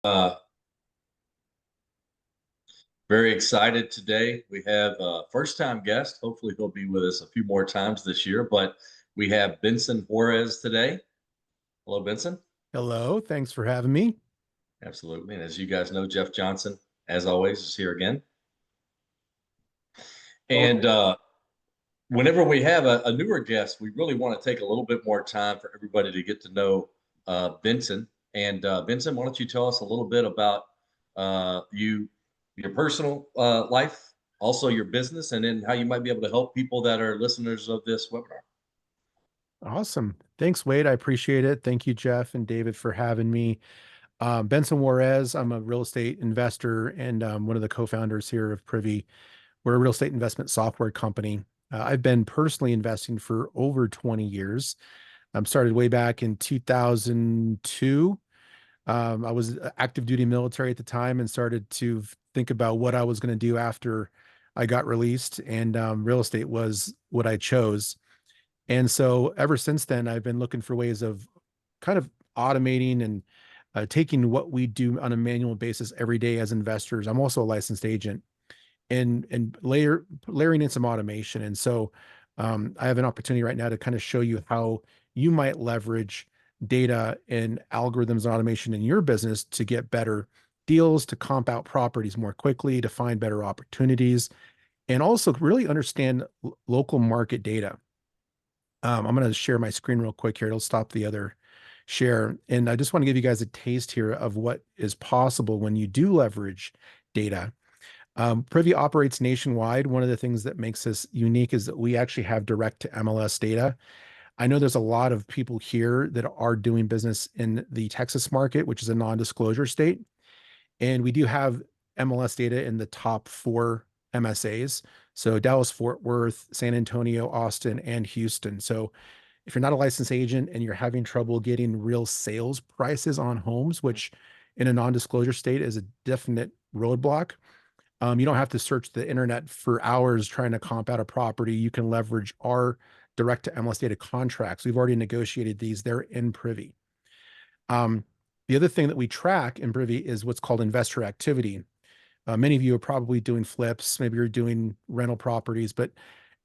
Uh, Very excited today. We have a first time guest. Hopefully, he'll be with us a few more times this year. But we have Benson Juarez today. Hello, Benson. Hello, thanks for having me. Absolutely. And as you guys know, Jeff Johnson, as always, is here again. And whenever we have a newer guest, we really want to take a little bit more time for everybody to get to know Benson. And Benson, why don't you tell us a little bit about your personal life, also your business, and then how you might be able to help people that are listeners of this webinar. Awesome. Thanks, Wade. I appreciate it. Thank you, Jeff and David, for having me. Benson Juarez, I'm a real estate investor and one of the co-founders here of Privy. We're a real estate investment software company. I've been personally investing for over 20 years. Started way back in 2002. I was active duty military at the time and started to think about what I was going to do after I got released, and real estate was what I chose. And so ever since then, I've been looking for ways of kind of automating and taking what we do on a manual basis every day as investors. I'm also a licensed agent, and layering in some automation. And so I have an opportunity right now to kind of show you how you might leverage data and algorithms and automation in your business to get better deals, to comp out properties more quickly, to find better opportunities, and also really understand local market data. I'm going to share my screen real quick here. It'll stop the other share. And I just want to give you guys a taste here of what is possible when you do leverage data. Privy operates nationwide. One of the things that makes us unique is that we actually have direct to MLS data. I know there's a lot of people here that are doing business in the Texas market, which is a non-disclosure state. And we do have MLS data in the top four MSAs. So Dallas, Fort Worth, San Antonio, Austin, and Houston. So if you're not a licensed agent and you're having trouble getting real sales prices on homes, which in a non-disclosure state is a definite roadblock, you don't have to search the internet for hours trying to comp out a property. You can leverage our direct to MLS data contracts. We've already negotiated these. They're in Privy. The other thing that we track in Privy is what's called investor activity. Many of you are probably doing flips. Maybe you're doing rental properties, but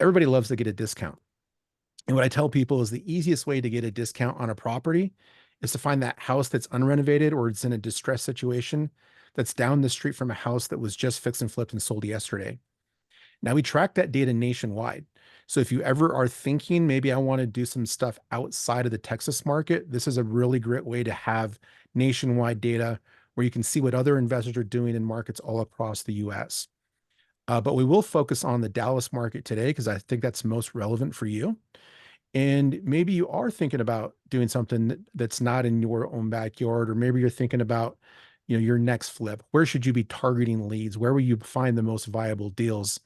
everybody loves to get a discount. And what I tell people is the easiest way to get a discount on a property is to find that house that's unrenovated or it's in a distressed situation that's down the street from a house that was just fixed and flipped and sold yesterday. Now we track that data nationwide. So if you ever are thinking, maybe I want to do some stuff outside of the Texas market, this is a really great way to have nationwide data where you can see what other investors are doing in markets all across the US. But we will focus on the Dallas market today because I think that's most relevant for you. And maybe you are thinking about doing something that's not in your own backyard, or maybe you're thinking about, your next flip. Where should you be targeting leads? Where will you find the most viable deals?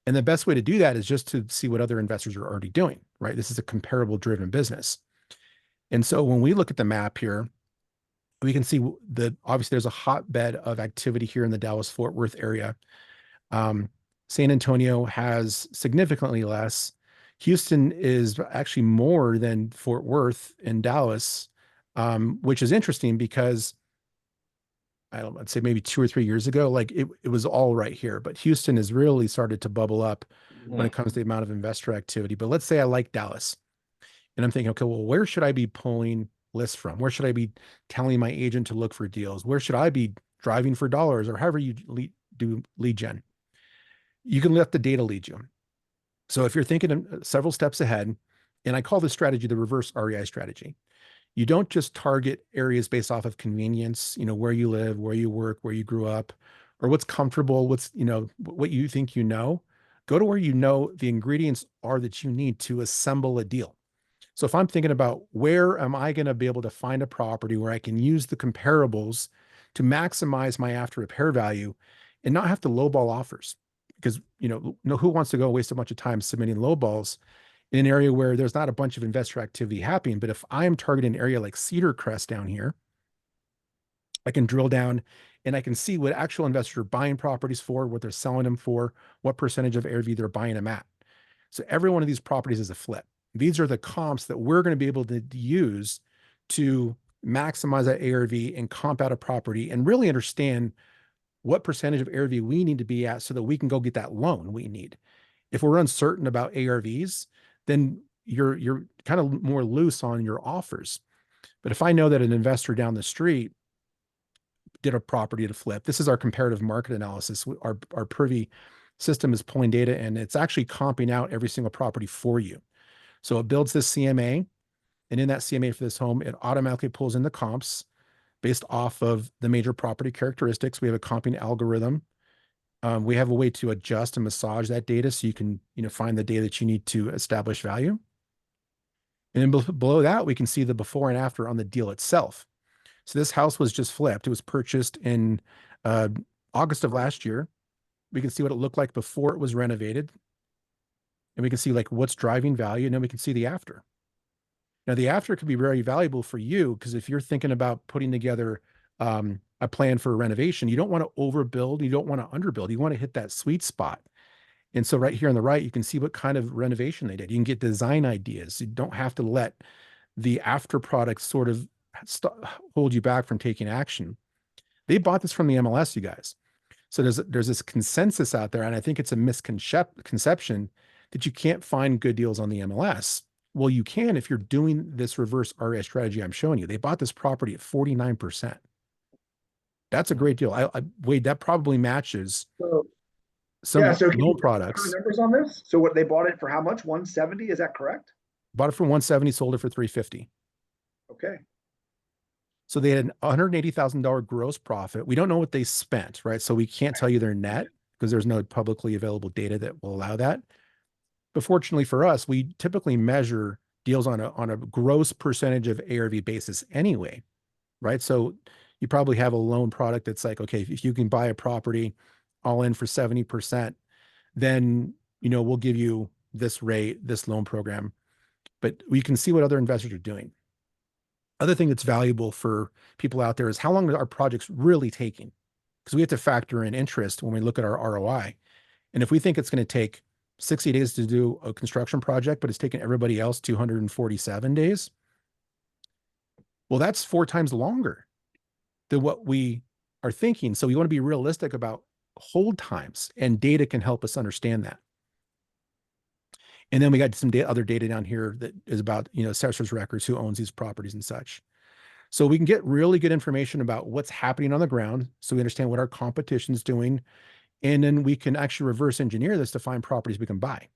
And the best way to do that is just to see what other investors are already doing, right? This is a comparable driven business. And so when we look at the map here, we can see that obviously there's a hotbed of activity here in the Dallas Fort Worth area. San Antonio has significantly less. Houston is actually more than Fort Worth and Dallas, which is interesting because I'd say maybe 2 or 3 years ago, like it was all right here, but Houston has really started to bubble up when it comes to the amount of investor activity. But let's say I like Dallas and I'm thinking, okay, well, where should I be pulling lists from? Where should I be telling my agent to look for deals? Where should I be driving for dollars, or however you do lead gen? You can let the data lead you. So if you're thinking several steps ahead, and I call this strategy the reverse REI strategy. You don't just target areas based off of convenience, where you live, where you work, where you grew up, or what's comfortable, what you think Go to where the ingredients are that you need to assemble a deal. So if I'm thinking about where am I going to be able to find a property where I can use the comparables to maximize my after repair value and not have to lowball offers, because who wants to go waste a bunch of time submitting lowballs in an area where there's not a bunch of investor activity happening. But if I am targeting an area like Cedar Crest down here, I can drill down and I can see what actual investors are buying properties for, what they're selling them for, what percentage of ARV they're buying them at. So every one of these properties is a flip. These are the comps that we're going to be able to use to maximize that ARV and comp out a property and really understand what percentage of ARV we need to be at so that we can go get that loan we need. If we're uncertain about ARVs, then you're kind of more loose on your offers. But if I know that an investor down the street did a property to flip, this is our comparative market analysis. Our Privy system is pulling data and it's actually comping out every single property for you. So it builds this CMA, and in that CMA for this home, it automatically pulls in the comps based off of the major property characteristics. We have a comping algorithm. We have a way to adjust and massage that data so you can, find the data that you need to establish value. And then below that, we can see the before and after on the deal itself. So this house was just flipped. It was purchased in August of last year. We can see what it looked like before it was renovated. And we can see like what's driving value. And then we can see the after. Now, the after could be very valuable for you because if you're thinking about putting together a plan for a renovation, you don't want to overbuild, you don't want to underbuild, you want to hit that sweet spot. And so right here on the right, you can see what kind of renovation they did. You can get design ideas. You don't have to let the after product sort of hold you back from taking action. They bought this from the MLS, you guys. So there's this consensus out there, and I think it's a misconception that you can't find good deals on the MLS. Well, you can if you're doing this reverse REI strategy I'm showing you. They bought this property at 49%. That's a great deal. Wade, that probably matches So some so can you loan put products. numbers on this? So what they bought it for how much? 170, is that correct? Bought it for 170, sold it for 350. Okay. So they had an $180,000 gross profit. We don't know what they spent, right? So we can't tell you their net because there's no publicly available data that will allow that. But fortunately for us, we typically measure deals on a gross percentage of ARV basis anyway, right? So you probably have a loan product that's like, okay, if you can buy a property all in for 70%, then, we'll give you this rate, this loan program. But we can see what other investors are doing. Other thing that's valuable for people out there is how long are our projects really taking? Because we have to factor in interest when we look at our ROI. And if we think it's going to take 60 days to do a construction project, but it's taken everybody else 247 days, well, that's 4 times longer than what we are thinking. So we want to be realistic about hold times, and data can help us understand that. And then we got some other data down here that is about, assessors records, who owns these properties and such. So we can get really good information about what's happening on the ground. So we understand what our competition is doing. And then we can actually reverse engineer this to find properties we can buy.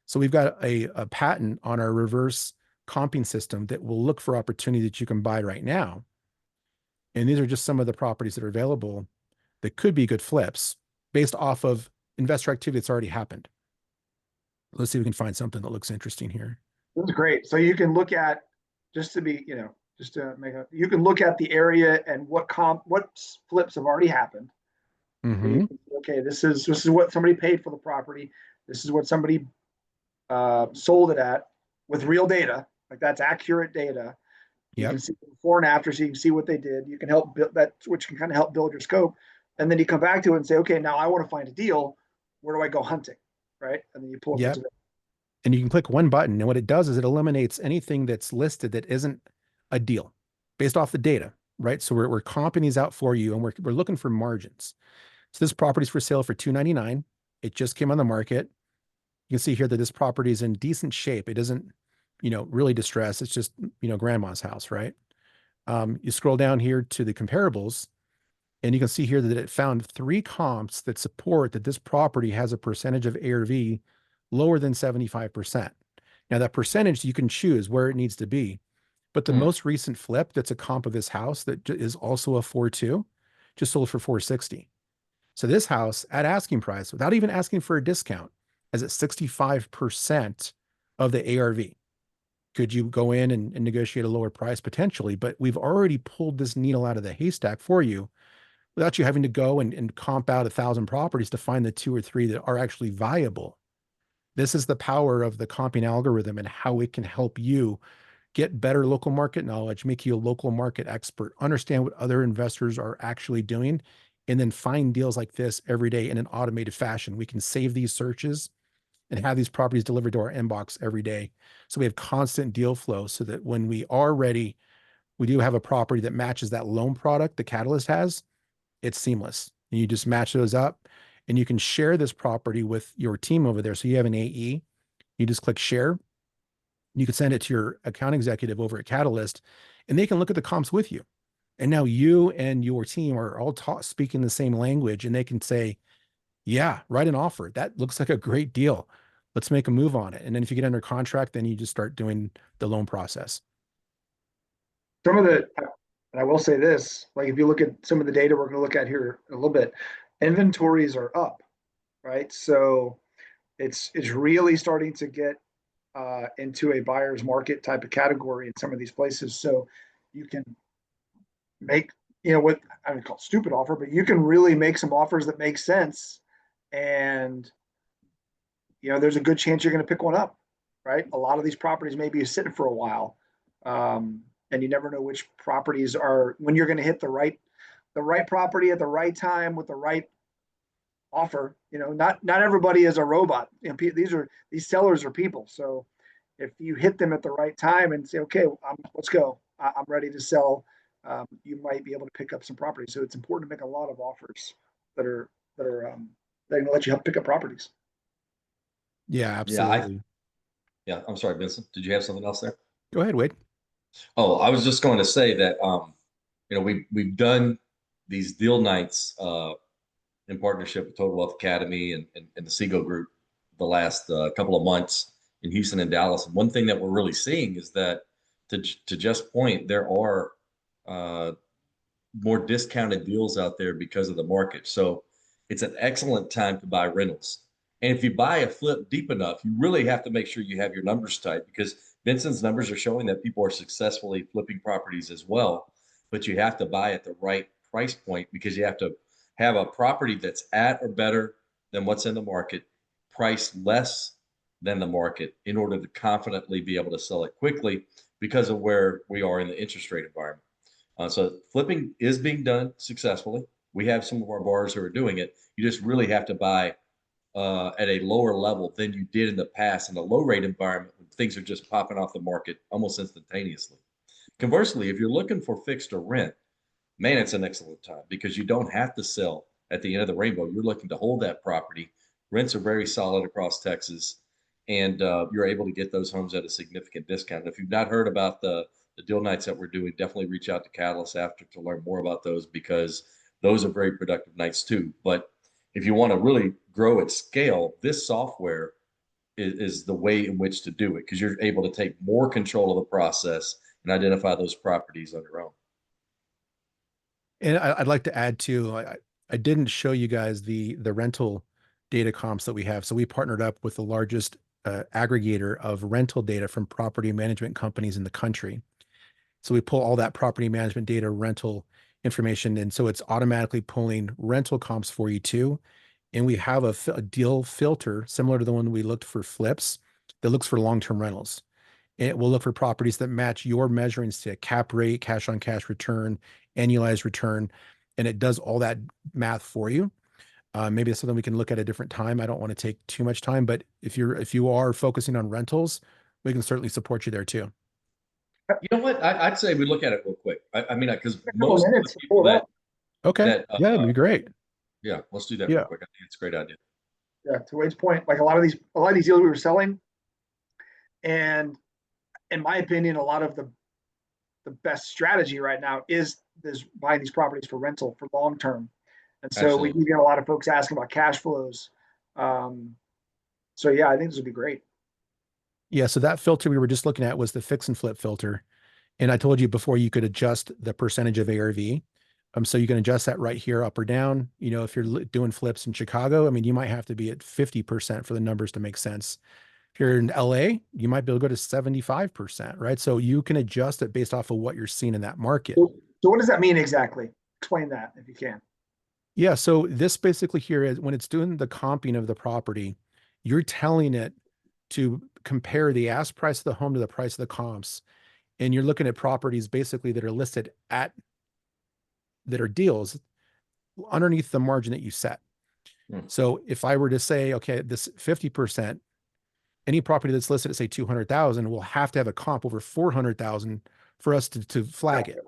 So we've got a patent on our reverse comping system that will look for opportunity that you can buy right now. And these are just some of the properties that are available that could be good flips based off of investor activity that's already happened. Let's see if we can find something that looks interesting here. This is great. So you can look at, just to be, just to make a, you can look at the area and what flips have already happened. So you can, okay, this is what somebody paid for the property. This is what somebody sold it at with real data. Like, that's accurate data. You can see before and after, so you can see what they did. You can help build that, which can kind of help build your scope. And then you come back to it and say, okay, now I want to find a deal. Where do I go hunting? Right. And then you pull it. And you can click one button. And what it does is it eliminates anything that's listed that isn't a deal based off the data. Right. So we're comping these out for you, and we're looking for margins. So this property's for sale for $299. It just came on the market. You can see here that this property is in decent shape. It isn't, really distressed. It's just, grandma's house, right? You scroll down here to the comparables, and you can see here that it found 3 comps that support that this property has a percentage of ARV lower than 75%. Now, that percentage, you can choose where it needs to be. But the most recent flip that's a comp of this house that is also a 4.2 just sold for 460. So this house at asking price, without even asking for a discount, is at 65% of the ARV. Could you go in and negotiate a lower price? Potentially, but we've already pulled this needle out of the haystack for you without you having to go and comp out 1,000 properties to find the 2 or 3 that are actually viable. This is the power of the comping algorithm and how it can help you get better local market knowledge, make you a local market expert, understand what other investors are actually doing, and then find deals like this every day in an automated fashion. We can save these searches and have these properties delivered to our inbox every day. So we have constant deal flow so that when we are ready we do have a property that matches that loan product the Catalyst has. It's seamless. And you just match those up, and you can share this property with your team over there. So you have an AE, you just click share. You can send it to your account executive over at Catalyst, and they can look at the comps with you. And now you and your team are all speaking the same language, and they can say, yeah, write an offer. That looks like a great deal. Let's make a move on it. And then if you get under contract, then you just start doing the loan process. Some of the, and I will say this, like if you look at some of the data we're going to look at here a little bit, inventories are up, right? So it's really starting to get into a buyer's market type of category in some of these places. So you can make, what I would call stupid offer, but you can really make some offers that make sense. And, there's a good chance you're going to pick one up, right? A lot of these properties may be sitting for a while. And you never know which properties are, when you're going to hit the right property at the right time with the right offer. Not everybody is a robot. These sellers are people. So if you hit them at the right time and say, okay, let's go, I'm ready to sell, you might be able to pick up some properties. So it's important to make a lot of offers that are going to let you help pick up properties. Yeah, absolutely. Yeah, I'm sorry, Vincent. Did you have something else there? Go ahead, Wade. Oh, I was just going to say that we've done these deal nights in partnership with Total Wealth Academy and the Seago Group the last couple of months in Houston and Dallas. And one thing that we're really seeing is that, to just point, there are more discounted deals out there because of the market. So it's an excellent time to buy rentals. And if you buy a flip deep enough, you really have to make sure you have your numbers tight, because Benson's numbers are showing that people are successfully flipping properties as well. But you have to buy at the right price point, because you have to have a property that's at or better than what's in the market, priced less than the market, in order to confidently be able to sell it quickly because of where we are in the interest rate environment. So flipping is being done successfully. We have some of our borrowers who are doing it. You just really have to buy at a lower level than you did in the past in a low rate environment, when things are just popping off the market almost instantaneously. Conversely, if you're looking for fixed or rent, man, it's an excellent time, because you don't have to sell at the end of the rainbow. You're looking to hold that property. Rents are very solid across Texas, and you're able to get those homes at a significant discount. And if you've not heard about the deal nights that we're doing, definitely reach out to Catalyst after to learn more about those, because those are very productive nights too. But if you want to really grow at scale, this software is the way in which to do it, because you're able to take more control of the process and identify those properties on your own. And I'd like to add too, I didn't show you guys the rental data comps that we have. So we partnered up with the largest aggregator of rental data from property management companies in the country. So we pull all that property management data, rental information, and so it's automatically pulling rental comps for you too. And we have a deal filter similar to the one we looked for flips that looks for long-term rentals. And it will look for properties that match your measuring stick: cap rate, cash on cash return, annualized return, and it does all that math for you. Maybe it's something we can look at a different time. I don't want to take too much time, but if you are focusing on rentals, we can certainly support you there too. You know what? I'd say we look at it real quick. I mean, because most of the people yeah, it'd be great. Yeah, let's do that real quick. I think it's a great idea. Yeah, to Wade's point, like a lot of these deals we were selling, and in my opinion, a lot of the best strategy right now is buying these properties for rental for long term. And so Absolutely. We do get a lot of folks asking about cash flows. So yeah, I think this would be great. Yeah, so that filter we were just looking at was the fix and flip filter. And I told you before, you could adjust the percentage of ARV. So you can adjust that right here, up or down. If you're doing flips in Chicago, I mean, you might have to be at 50% for the numbers to make sense. If you're in LA, you might be able to go to 75%, right? So you can adjust it based off of what you're seeing in that market. So what does that mean exactly? Explain that if you can. Yeah, so this basically here is when it's doing the comping of the property, you're telling it to compare the ask price of the home to the price of the comps. And you're looking at properties basically that are listed that are deals underneath the margin that you set. So if I were to say, okay, this 50%, any property that's listed at say 200,000 will have to have a comp over 400,000 for us to flag it, Gotcha.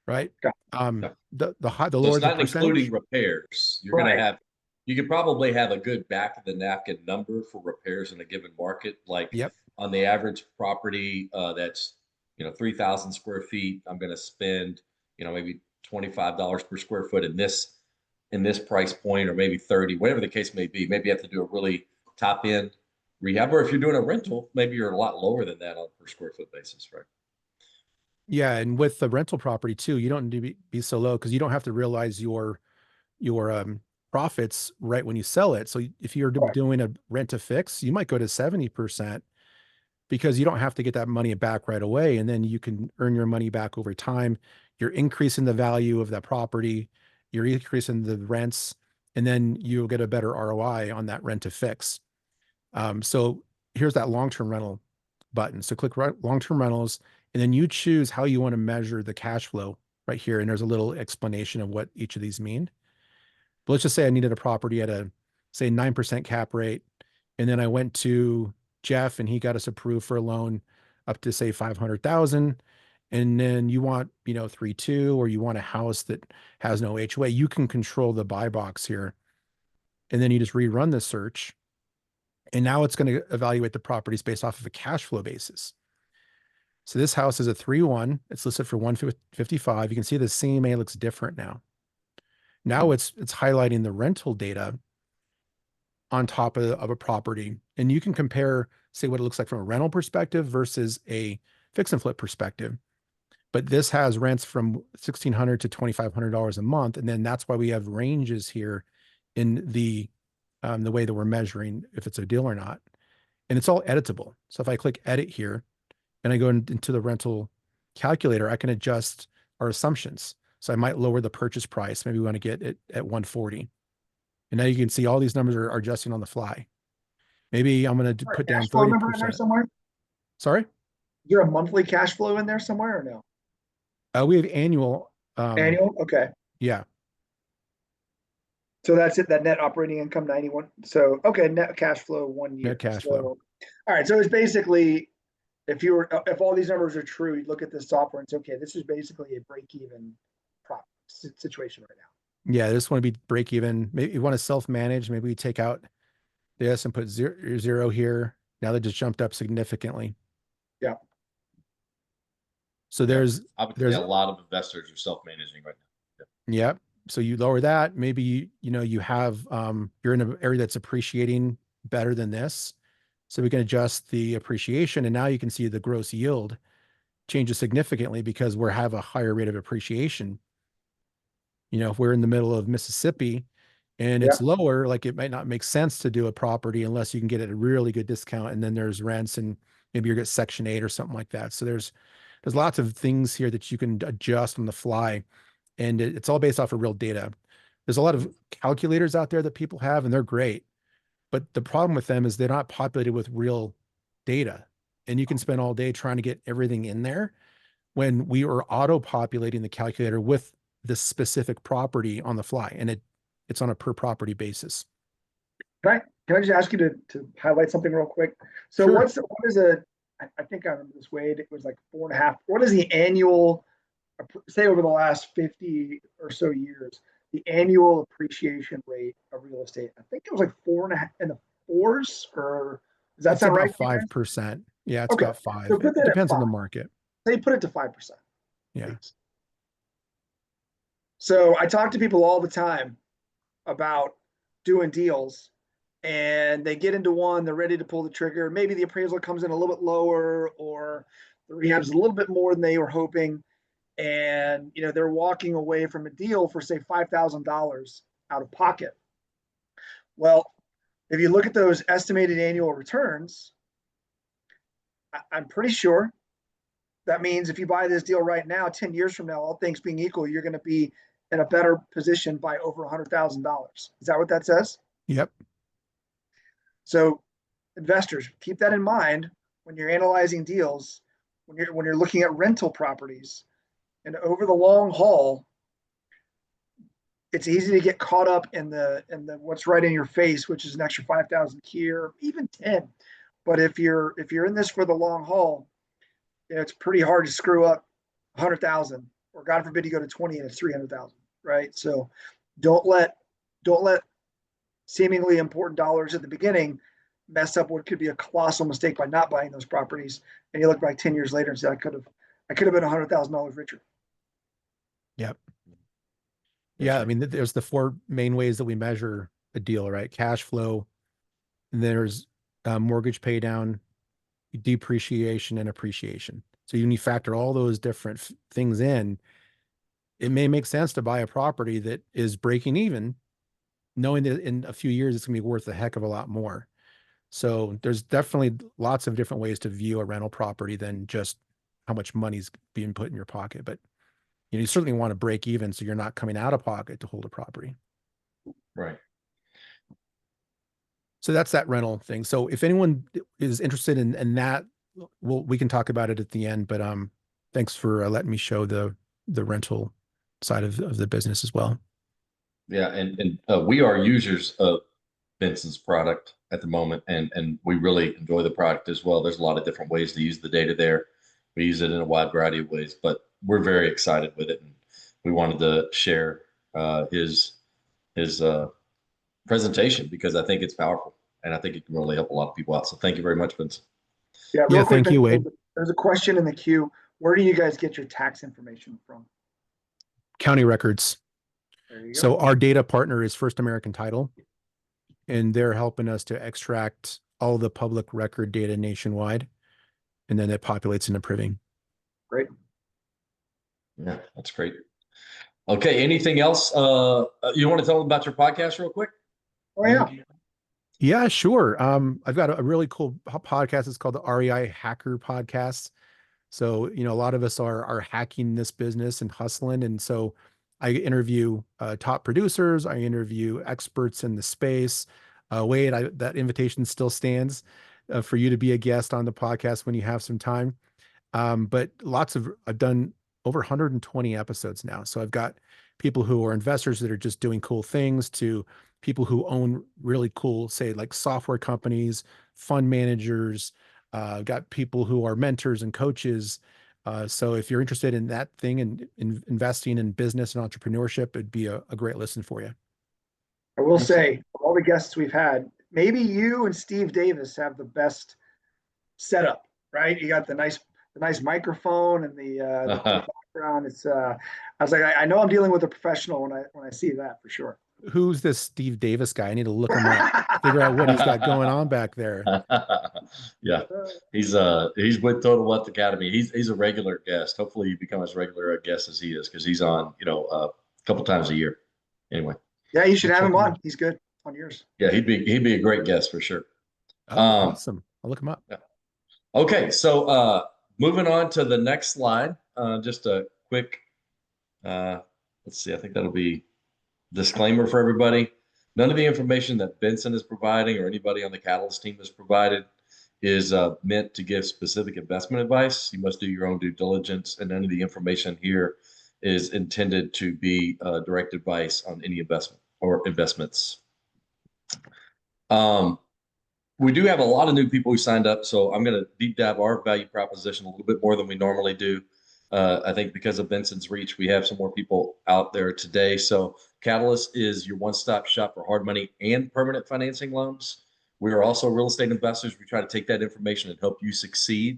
right? Gotcha. The So lower it's the not including percentage. repairs. You're going Right. to have, you could probably have a good back of the napkin number for repairs in a given market. Like Yep. on the average property that's, 3,000 square feet, I'm going to spend, maybe $25 per square foot in this price point, or maybe 30, whatever the case may be. Maybe you have to do a really top end rehab, or if you're doing a rental, maybe you're a lot lower than that on a per square foot basis, right? Yeah, and with the rental property too, you don't need to be so low because you don't have to realize your profits right when you sell it. So if you're Right. doing a rent to fix, you might go to 70% because you don't have to get that money back right away, and then you can earn your money back over time. You're increasing the value of that property, you're increasing the rents, and then you'll get a better ROI on that rent to fix. So here's that long-term rental button. So click long-term rentals, and then you choose how you want to measure the cash flow right here. And there's a little explanation of what each of these mean. But let's just say I needed a property at a, say, 9% cap rate. And then I went to Jeff and he got us approved for a loan up to, say, 500,000. And then you want, 3.2, or you want a house that has no HOA, you can control the buy box here. And then you just rerun the search. And now it's going to evaluate the properties based off of a cash flow basis. So this house is a 3-1. It's listed for 155. You can see the CMA looks different now. Now it's highlighting the rental data on top of a property. And you can compare, say, what it looks like from a rental perspective versus a fix and flip perspective. But this has rents from $1,600 to $2,500 a month. And then that's why we have ranges here in the way that we're measuring if it's a deal or not. And it's all editable. So if I click edit here and I go into the rental calculator, I can adjust our assumptions. So I might lower the purchase price. Maybe we want to get it at 140. And now you can see all these numbers are adjusting on the fly. Maybe I'm going to put down Cash flow number in there 30%. somewhere? Sorry? Is there a monthly cash flow in there somewhere or no? We have annual. Annual? Okay. Yeah. So that's it. That net operating income 91. So okay, net cash flow 1 year. Net cash So, flow. all right. So it's basically if all these numbers are true, you look at this software and say, okay, this is basically a break-even situation right now. Yeah, I just want to be break even. Maybe you want to self-manage. Maybe we take out this and put zero here. Now they just jumped up significantly. Yeah. So there's Obviously a lot of investors are self-managing right now. Yep. So you lower that. Maybe you have you're in an area that's appreciating better than this. So we can adjust the appreciation, and now you can see the gross yield changes significantly because we have a higher rate of appreciation. If we're in the middle of Mississippi and it's lower, like it might not make sense to do a property unless you can get it at a really good discount. And then there's rents, and maybe you get Section 8 or something like that. So there's lots of things here that you can adjust on the fly, and it's all based off of real data. There's a lot of calculators out there that people have, and they're great. But the problem with them is they're not populated with real data. And you can spend all day trying to get everything in there when we are auto-populating the calculator with this specific property on the fly. And it's on a per property basis. Can I just ask you to highlight something real quick? So Sure. what is I think I remember this, Wade, it was like 4.5. What is the annual, say over the last 50 or so years, the annual appreciation rate of real estate? I think it was like 4.5 in the fours, or does that sound right? It's about 5%. Yeah, it's Okay. about 5. So put It that at depends on the 5. market. They put it to 5%. Yeah. Please. So I talk to people all the time about doing deals, and they get into one, they're ready to pull the trigger. Maybe the appraisal comes in a little bit lower, or the rehab's a little bit more than they were hoping. And they're walking away from a deal for, say, $5,000 out of pocket. Well, if you look at those estimated annual returns, I'm pretty sure that means if you buy this deal right now, 10 years from now, all things being equal, you're going to be in a better position by over $100,000. Is that what that says? Yep. So investors, keep that in mind when you're analyzing deals, when you're looking at rental properties. And over the long haul, it's easy to get caught up in the what's right in your face, which is an extra 5,000 here, even 10. But if you're in this for the long haul, it's pretty hard to screw up 100,000, or God forbid you go to 20 and it's 300,000, right? So don't let seemingly important dollars at the beginning mess up what could be a colossal mistake by not buying those properties. And you look back 10 years later and say, I could have been $100,000 richer. Yep. Yeah. I mean, there's the four main ways that we measure a deal, right? Cash flow, and there's mortgage pay down, depreciation, and appreciation. So when you factor all those different things in, it may make sense to buy a property that is breaking even, knowing that in a few years it's going to be worth a heck of a lot more. So there's definitely lots of different ways to view a rental property than just how much money's being put in your pocket. But you certainly want to break even so you're not coming out of pocket to hold a property. Right. So that's that rental thing. So if anyone is interested in that, we can talk about it at the end. But thanks for letting me show the rental side of the business as well. Yeah, and we are users of Benson's product at the moment, and we really enjoy the product as well. There's a lot of different ways to use the data there. We use it in a wide variety of ways, but we're very excited with it, and we wanted to share his presentation because I think it's powerful, and I think it can really help a lot of people out. So thank you very much, Benson. Yeah, Yeah, real quick, thank you, Wade. There's a question in the queue. Where do you guys get your tax information from? County records. There you go. So our data partner is First American Title, and they're helping us to extract all the public record data nationwide, and then it populates into Privy. Great. Yeah, that's great. Okay, anything else you want to tell them about your podcast real quick? Oh, yeah. Yeah, sure. I've got a really cool podcast. It's called the REI Hacker Podcast. So, a lot of us are hacking this business and hustling. And so I interview top producers. I interview experts in the space. Wade, that invitation still stands for you to be a guest on the podcast when you have some time. But I've done over 120 episodes now. So I've got people who are investors that are just doing cool things to people who own really cool, say like software companies, fund managers. I've got people who are mentors and coaches. So if you're interested in that thing and in investing in business and entrepreneurship, it'd be a great listen for you. I will say, of all the guests we've had, maybe you and Steve Davis have the best setup, right? You got the nice microphone and the background. It's I was like, I know I'm dealing with a professional when I see that for sure. Who's this Steve Davis guy? I need to look him up, figure out what he's got going on back there. Yeah, he's with Total Wealth Academy. He's a regular guest. Hopefully, you become as regular a guest as he is because he's on a couple times a year. Anyway. Yeah, you should have him on. He's good on yours. Yeah, he'd be a great guest for sure. Oh, awesome! I'll look him up. Yeah. Okay, so moving on to the next slide. Just a quick. Let's see. I think that'll be disclaimer for everybody. None of the information that Benson is providing or anybody on the Catalyst team has provided is meant to give specific investment advice. You must do your own due diligence, and none of the information here is intended to be direct advice on any investment or investments. We do have a lot of new people who signed up, so I'm going to deep dive our value proposition a little bit more than we normally do. I think because of Benson's reach, we have some more people out there today. So Catalyst is your one-stop shop for hard money and permanent financing loans. We are also real estate investors. We try to take that information and help you succeed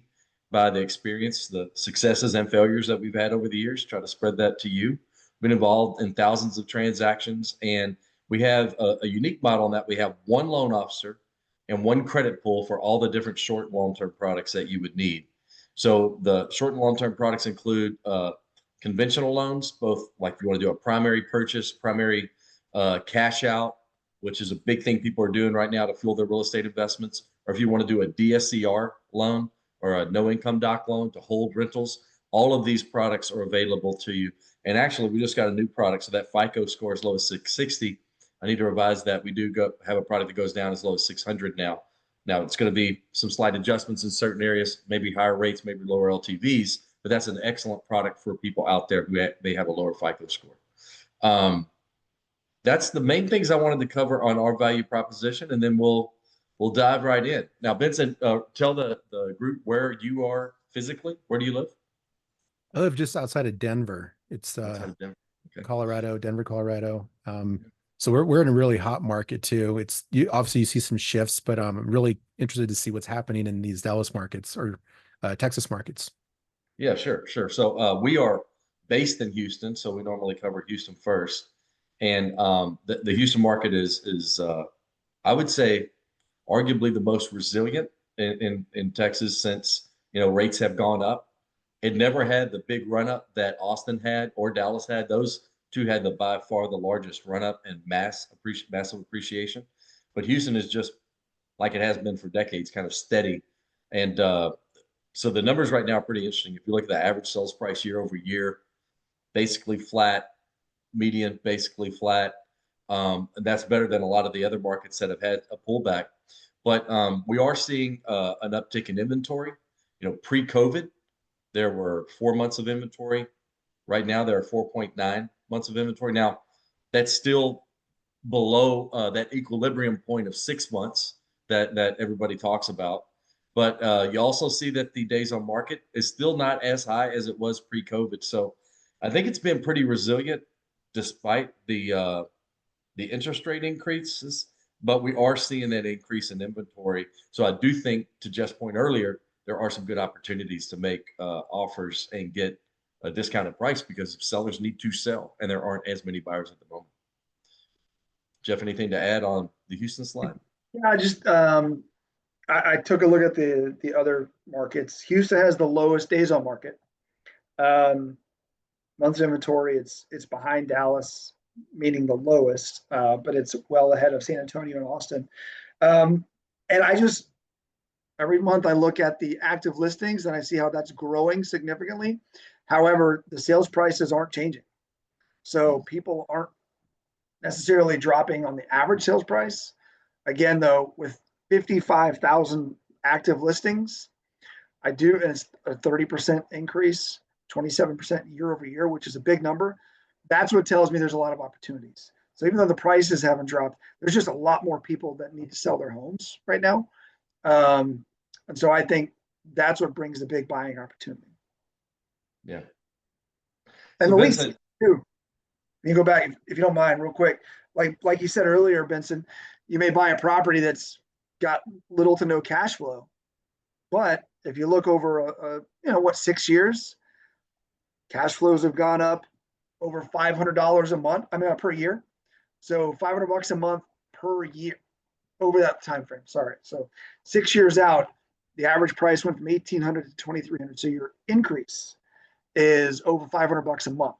by the experience, the successes and failures that we've had over the years, try to spread that to you. Been involved in thousands of transactions, and we have a unique model in that we have one loan officer and one credit pool for all the different short and long-term products that you would need. So the short and long-term products include conventional loans, both like if you want to do a primary purchase, primary cash out, which is a big thing people are doing right now to fuel their real estate investments, or if you want to do a DSCR loan or a no income doc loan to hold rentals, all of these products are available to you. And actually, we just got a new product, so that FICO score is low as 660. I need to revise that. We do have a product that goes down as low as 600 now. Now, it's going to be some slight adjustments in certain areas, maybe higher rates, maybe lower LTVs, but that's an excellent product for people out there who may have a lower FICO score. That's the main things I wanted to cover on our value proposition, and then we'll dive right in. Now, Benson, tell the group where you are physically? Where do you live? I live just outside of Denver. It's Outside of Denver. Okay. Colorado, Denver, Colorado. So we're in a really hot market too. Obviously you see some shifts, but I'm really interested to see what's happening in these Dallas markets or Texas markets. Yeah, sure, sure. So we are based in Houston, so we normally cover Houston first. And the Houston market is I would say arguably the most resilient in Texas since rates have gone up. It never had the big run up that Austin had or Dallas had. Those two had the by far the largest run up and massive appreciation. But Houston is just like it has been for decades, kind of steady. And so the numbers right now are pretty interesting. If you look at the average sales price year over year, basically flat, median basically flat. And that's better than a lot of the other markets that have had a pullback. But we are seeing an uptick in inventory. Pre-COVID, there were 4 months of inventory. Right now, there are 4.9 months of inventory. Now, that's still below that equilibrium point of 6 months that everybody talks about. But you also see that the days on market is still not as high as it was pre-COVID. So I think it's been pretty resilient despite the interest rate increases, but we are seeing that increase in inventory. So I do think, to Jeff's point earlier, there are some good opportunities to make offers and get a discounted price because sellers need to sell, and there aren't as many buyers at the moment. Jeff, anything to add on the Houston slide? Yeah, I took a look at the other markets. Houston has the lowest days on market. Months inventory, it's behind Dallas, meaning the lowest, but it's well ahead of San Antonio and Austin. And every month I look at the active listings and I see how that's growing significantly. However, the sales prices aren't changing. So people aren't necessarily dropping on the average sales price. Again, though, with 55,000 active listings, and it's a 30% increase, 27% year over year, which is a big number. That's what tells me there's a lot of opportunities. So even though the prices haven't dropped, there's just a lot more people that need to sell their homes right now. And so I think that's what brings the big buying opportunity. Yeah. And so the Benson, lease too. You go back, if you don't mind, real quick. Like you said earlier, Benson, you may buy a property that's got little to no cash flow, but if you look over 6 years, cash flows have gone up over $500 a month. Per year. So $500 a month per year over that time frame. Sorry. So 6 years out, the average price went from 1,800 to 2,300. So your increase is over $500 a month.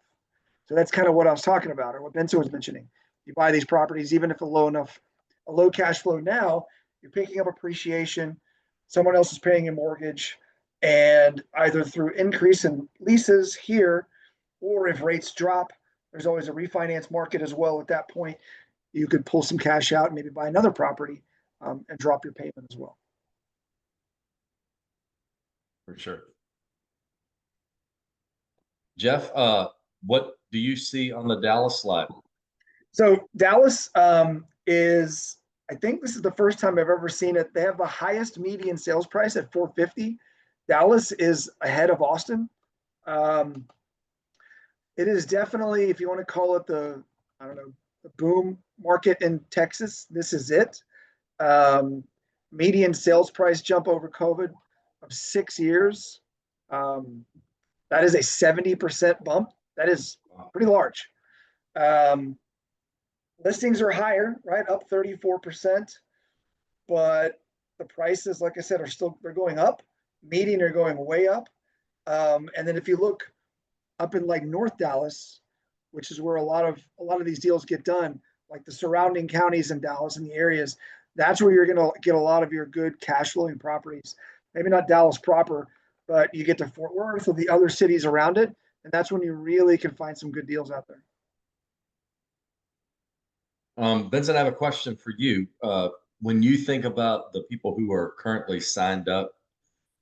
So that's kind of what I was talking about, or what Benson was mentioning. You buy these properties, even if a low cash flow now, you're picking up appreciation. Someone else is paying a mortgage, and either through increase in leases here, or if rates drop, there's always a refinance market as well. At that point, you could pull some cash out and maybe buy another property and drop your payment as well. for sure. Jeff, what do you see on the Dallas slide? So Dallas I think this is the first time I've ever seen it. They have the highest median sales price at $450. Dallas is ahead of Austin. It is definitely, if you want to call it the boom market in Texas, this is it. Median sales price jump over COVID of 6 years. That is a 70% bump. That is pretty large. Listings are higher, right? Up 34%, but the prices, like I said, they're going up. Median are going way up. And then if you look up in like North Dallas, which is where a lot of these deals get done, like the surrounding counties in Dallas and the areas, that's where you're going to get a lot of your good cash flowing properties. Maybe not Dallas proper, but you get to Fort Worth or the other cities around it, and that's when you really can find some good deals out there. Benson, I have a question for you. When you think about the people who are currently signed up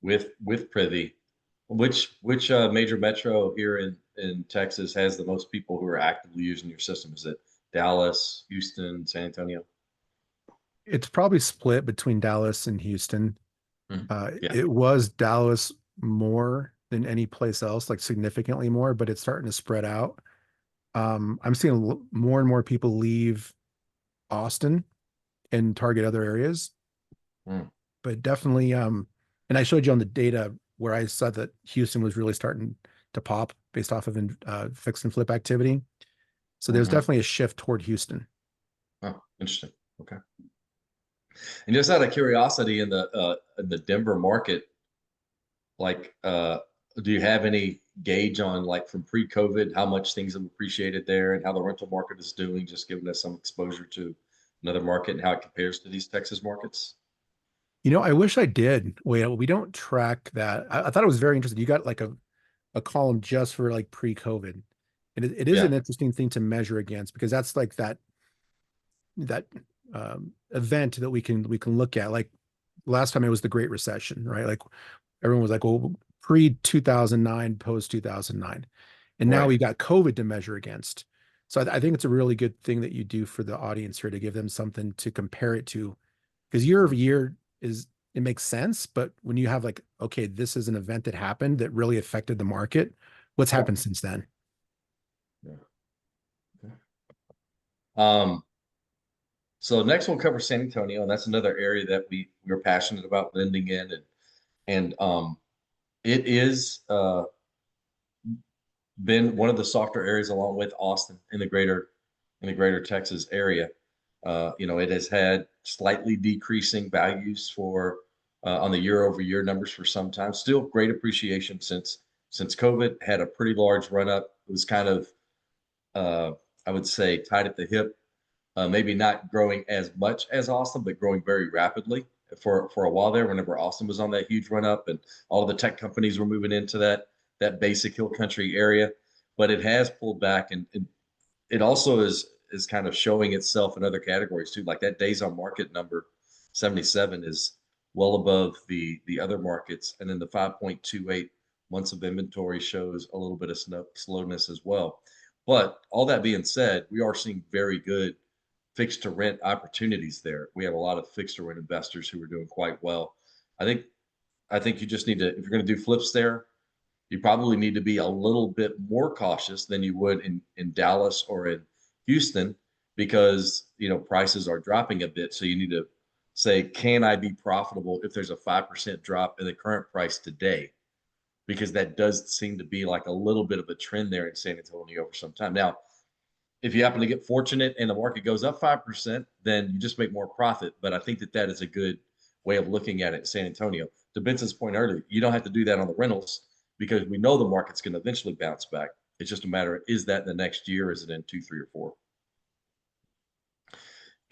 with Privy, which major metro here in Texas has the most people who are actively using your system? Is it Dallas, Houston, San Antonio? It's probably split between Dallas and Houston. Yeah. It was Dallas more than any place else, like significantly more, but it's starting to spread out. I'm seeing more and more people leave Austin and target other areas, Mm. but definitely, and I showed you on the data where I said that Houston was really starting to pop based off of fix and flip activity. So there's Hmm. definitely a shift toward Houston. Oh, interesting. Okay. And just out of curiosity, in the Denver market, like, do you have any gauge on, like, from pre-COVID, how much things have appreciated there and how the rental market is doing, just giving us some exposure to another market and how it compares to these Texas markets? I wish I did. We don't track that. I thought it was very interesting. You got like a column just for like pre-COVID. And it is Yeah. an interesting thing to measure against because that's like that event that we can look at. Like last time it was the Great Recession, right? Like everyone was like, well, pre 2009, post 2009, and now Right. we got COVID to measure against. So I think it's a really good thing that you do for the audience here to give them something to compare it to, because year over Mm. year it makes sense, but when you have like, okay, this is an event that happened that really affected the market, what's Yeah. happened since then? Yeah. Okay. Um, so next we'll cover San Antonio, and that's another area that we're passionate about lending in, and it is been one of the softer areas along with Austin in the greater Texas area. It has had slightly decreasing values for on the year over year numbers for some time. Still great appreciation since COVID had a pretty large run up. It was kind of uh, I would say tied at the hip, maybe not growing as much as Austin, but growing very rapidly for a while there. Whenever Austin was on that huge run up, and all of the tech companies were moving into that basic hill country area, but it has pulled back, and it also is kind of showing itself in other categories too. Like that days on market number, 77 is well above the other markets, and then the 5.28 months of inventory shows a little bit of slowness as well. But all that being said, we are seeing very good fixed to rent opportunities there. We have a lot of fixed to rent investors who are doing quite well. I think I think you just need to, if you're going to do flips there, you probably need to be a little bit more cautious than you would in Dallas or in Houston, because prices are dropping a bit. So you need to say, can I be profitable if there's a 5% drop in the current price today? Because that does seem to be like a little bit of a trend there in San Antonio for some time. Now, if you happen to get fortunate and the market goes up 5%, then you just make more profit. But I think that is a good way of looking at it in San Antonio. To Benson's point earlier, you don't have to do that on the rentals because we know the market's going to eventually bounce back. It's just a matter of, is that in the next year? Is it in 2, 3, or 4?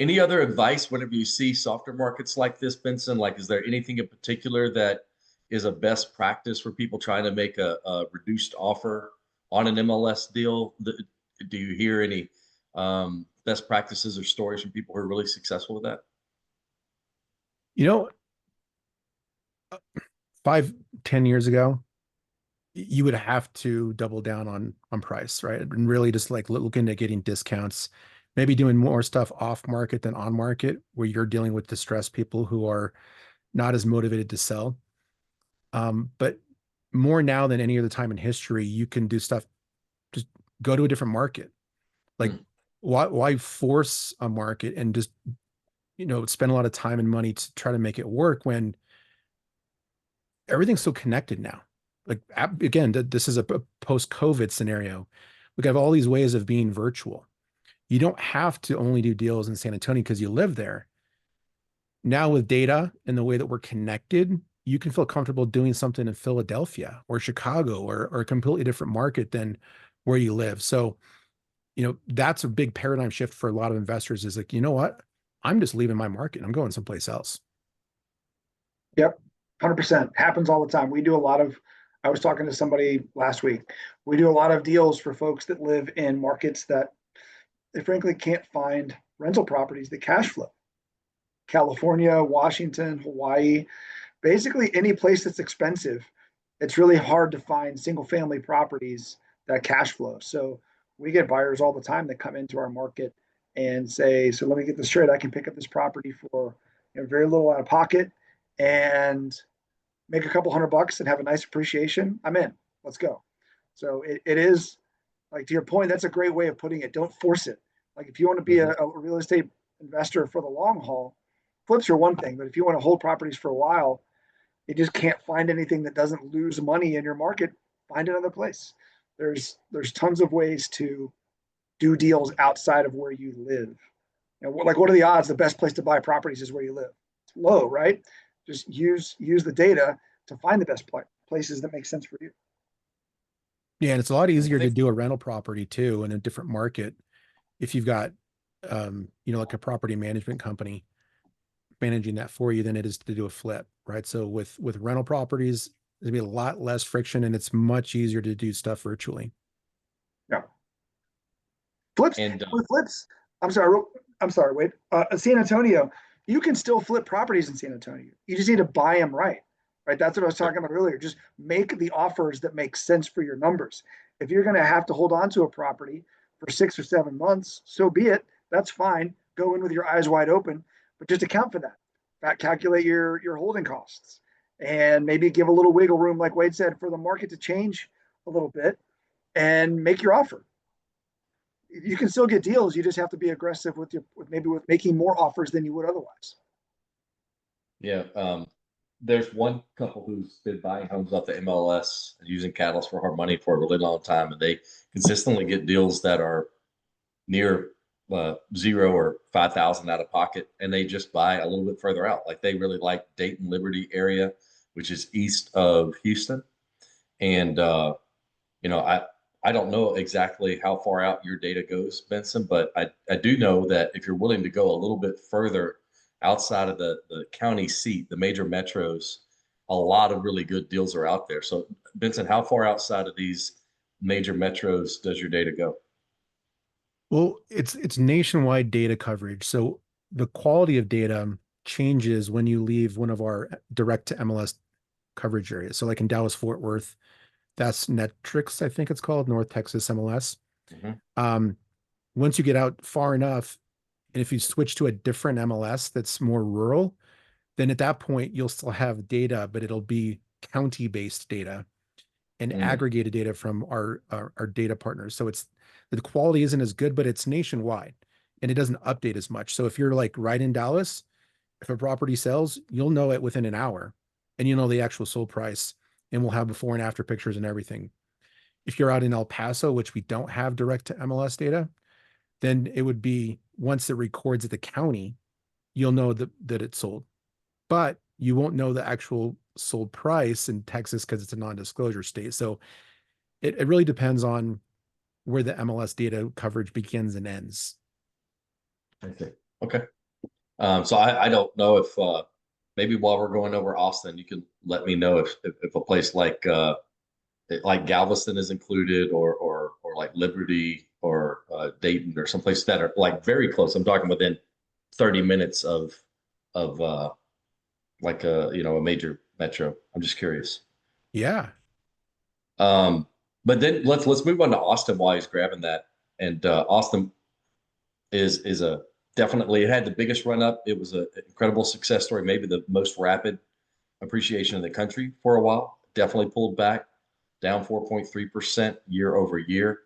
Any other advice whenever you see softer markets like this, Benson? Like, is there anything in particular that is a best practice for people trying to make a reduced offer on an MLS deal? Do you hear any best practices or stories from people who are really successful with that? You know, 5, 10 years ago, you would have to double down on price, right? And really just like looking at getting discounts, maybe doing more stuff off market than on market, where you're dealing with distressed people who are not as motivated to sell. But more now than any other time in history, you can do stuff, just go to a different market. Like, Mm. why force a market and just spend a lot of time and money to try to make it work when everything's so connected now? Like, again, this is a post-COVID scenario. We have all these ways of being virtual. You don't have to only do deals in San Antonio because you live there. Now with data and the way that we're connected, you can feel comfortable doing something in Philadelphia or Chicago or a completely different market than where you live. So, that's a big paradigm shift for a lot of investors, is like, you know what? I'm just leaving my market. I'm going someplace else. Yep, 100% happens all the time. We do a lot of. I was talking to somebody last week. We do a lot of deals for folks that live in markets that they frankly can't find rental properties that cash flow. California, Washington, Hawaii, basically any place that's expensive. It's really hard to find single family properties that cash flow. So we get buyers all the time that come into our market and say, so let me get this straight. I can pick up this property for very little out of pocket, and make a couple $100 and have a nice appreciation, I'm in. Let's go. So it is, like, to your point, that's a great way of putting it. Don't force it. Like, if you want to be a real estate investor for the long haul, flips are one thing, but if you want to hold properties for a while, you just can't find anything that doesn't lose money in your market, find another place. There's tons of ways to do deals outside of where you live. Like, what are the odds the best place to buy properties is where you live? It's low, right? Just use the data to find the best places that make sense for you. Yeah, and it's a lot easier to think- do a rental property too in a different market if you've got like a property management company managing that for you than it is to do a flip, right? So with rental properties, there's gonna be a lot less friction and it's much easier to do stuff virtually. Yeah. Flips And with flips. I'm sorry. Wait, San Antonio, you can still flip properties in San Antonio. You just need to buy them right. Right. That's what I was talking about earlier. Just make the offers that make sense for your numbers. If you're going to have to hold on to a property for 6 or 7 months, so be it. That's fine. Go in with your eyes wide open, but just account for that. Calculate your holding costs, and maybe give a little wiggle room, like Wade said, for the market to change a little bit, and make your offer. You can still get deals. You just have to be aggressive with making more offers than you would otherwise. yeah, there's one couple who's been buying homes off the MLS and using Catalyst for hard money for a really long time, and they consistently get deals that are near 0 or 5,000 out of pocket, and they just buy a little bit further out. Like, they really like Dayton Liberty area, which is east of Houston, and I don't know exactly how far out your data goes, Benson, but I do know that if you're willing to go a little bit further outside of the county seat, the major metros, a lot of really good deals are out there. So, Benson, how far outside of these major metros does your data go? Well, it's nationwide data coverage. So the quality of data changes when you leave one of our direct to MLS coverage areas. So like in Dallas Fort Worth, that's Netrix, I think it's called, North Texas MLS. Mhm. Once you get out far enough, and if you switch to a different MLS that's more rural, then at that point you'll still have data, but it'll be county-based data and aggregated data from our data partners. So it's the quality isn't as good, but it's nationwide and it doesn't update as much. So if you're like right in Dallas, if a property sells, you'll know it within an hour and you know the actual sold price, and we'll have before and after pictures and everything. If you're out in El Paso, which we don't have direct to MLS data, then it would be once it records at the county, you'll know that it's sold, but you won't know the actual sold price in Texas because it's a non-disclosure state. So it really depends on where the MLS data coverage begins and ends. I see. Okay. So I don't know if maybe while we're going over Austin, you can let me know if a place like Galveston is included, or like Liberty or Dayton, or someplace that are like very close. I'm talking within 30 minutes of like a major metro. I'm just curious. Yeah. But then let's move on to Austin while he's grabbing that. And Austin is a definitely, it had the biggest run up. It was an incredible success story, maybe the most rapid appreciation in the country for a while. Definitely pulled back, down 4.3% year over year,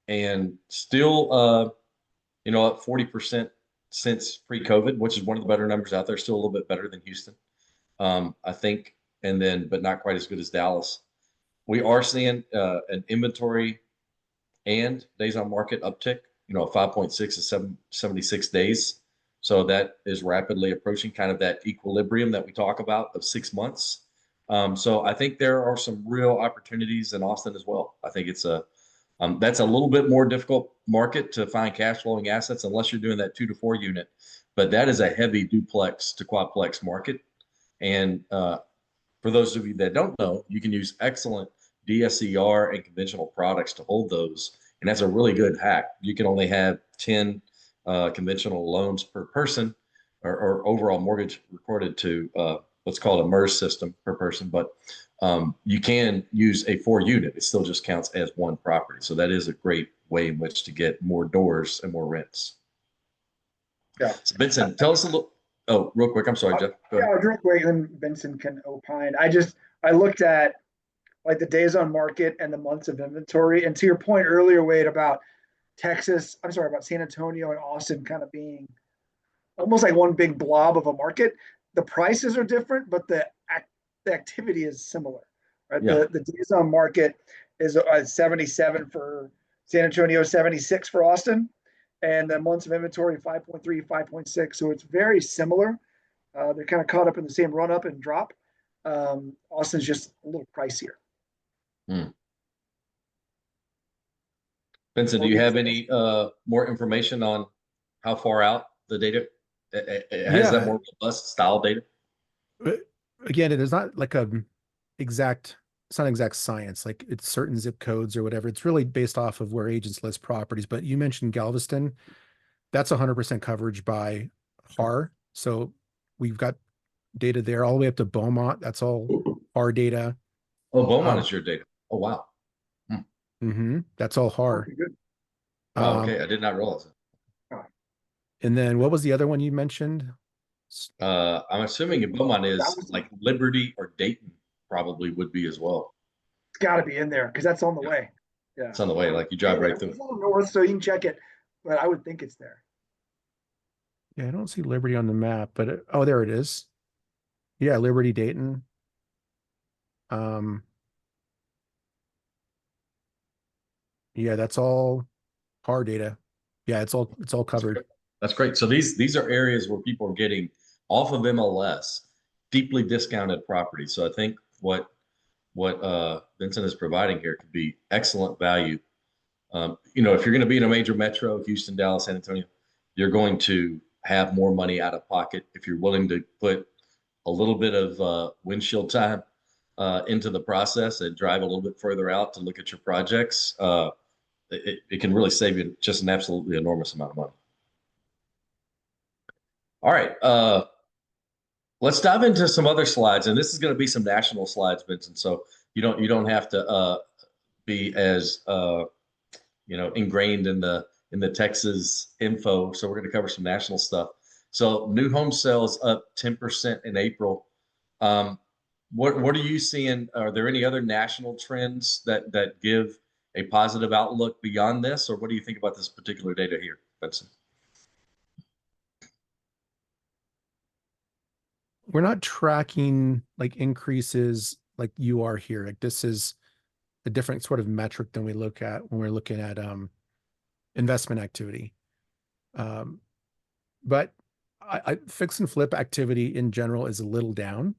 and still up 40% since pre-COVID, which is one of the better numbers out there. Still a little bit better than Houston, I think, and then but not quite as good as Dallas. We are seeing an inventory and days on market uptick, 5.6 to 76 days. So that is rapidly approaching kind of that equilibrium that we talk about of 6 months. So I think there are some real opportunities in Austin as well. I think that's a little bit more difficult market to find cash flowing assets unless you're doing that 2 to 4 unit, but that is a heavy duplex to quadplex market. And for those of you that don't know, you can use excellent DSCR and conventional products to hold those. And that's a really good hack. You can only have 10 conventional loans per person, or overall mortgage recorded to what's called a MERS system per person. But you can use a 4 unit. It still just counts as one property. So that is a great way in which to get more doors and more rents. Yeah. So Benson, tell us a little. Oh, real quick. I'm sorry, Jeff. Go Yeah, ahead. real quick, then Benson can opine. I looked at like the days on market and the months of inventory. And to your point earlier, Wade, about about San Antonio and Austin kind of being almost like one big blob of a market. The prices are different, but the activity is similar. Right? Yeah. The days on market is 77 for San Antonio, 76 for Austin, and the months of inventory 5.3, 5.6. So it's very similar. They're kind of caught up in the same run up and drop. Austin's just a little pricier. Hmm. Vincent, do you have any more information on how far out the data has that Yeah. more robust style data? Again, it is not like a exact, it's not exact science, like it's certain zip codes or whatever. It's really based off of where agents list properties. But you mentioned Galveston, that's 100% coverage by HAR. So we've got data there all the way up to Beaumont. That's all HAR data. Oh, Beaumont is your data. Oh, wow. That's all HAR. Okay, good. Wow. Okay. I did not realize that. And then what was the other one you mentioned? I'm assuming in Beaumont That is was like Liberty or Dayton probably would be as well. It's got to be in there because that's on the Yeah. way. Yeah, It's on the way. Like you drive right it's through. a little north, so you can check it, but I would think it's there. Yeah, I don't see Liberty on the map, but oh, there it is. Yeah, Liberty Dayton. Um, yeah, that's all HAR data. Yeah, it's all covered. That's great. So these are areas where people are getting off of MLS deeply discounted property. So I think what Vincent is providing here could be excellent value. If you're going to be in a major metro, Houston, Dallas, San Antonio, you're going to have more money out of pocket if you're willing to put a little bit of windshield time into the process and drive a little bit further out to look at your projects. It can really save you just an absolutely enormous amount of money. All right. Let's dive into some other slides, and this is going to be some national slides, Vincent. So you don't have to be as ingrained in the Texas info. So we're going to cover some national stuff. So new home sales up 10% in April. What are you seeing? Are there any other national trends that give a positive outlook beyond this, or what do you think about this particular data here, Vincent? We're not tracking like increases like you are here. Like this is a different sort of metric than we look at when we're looking at investment activity. But I fix and flip activity in general is a little down.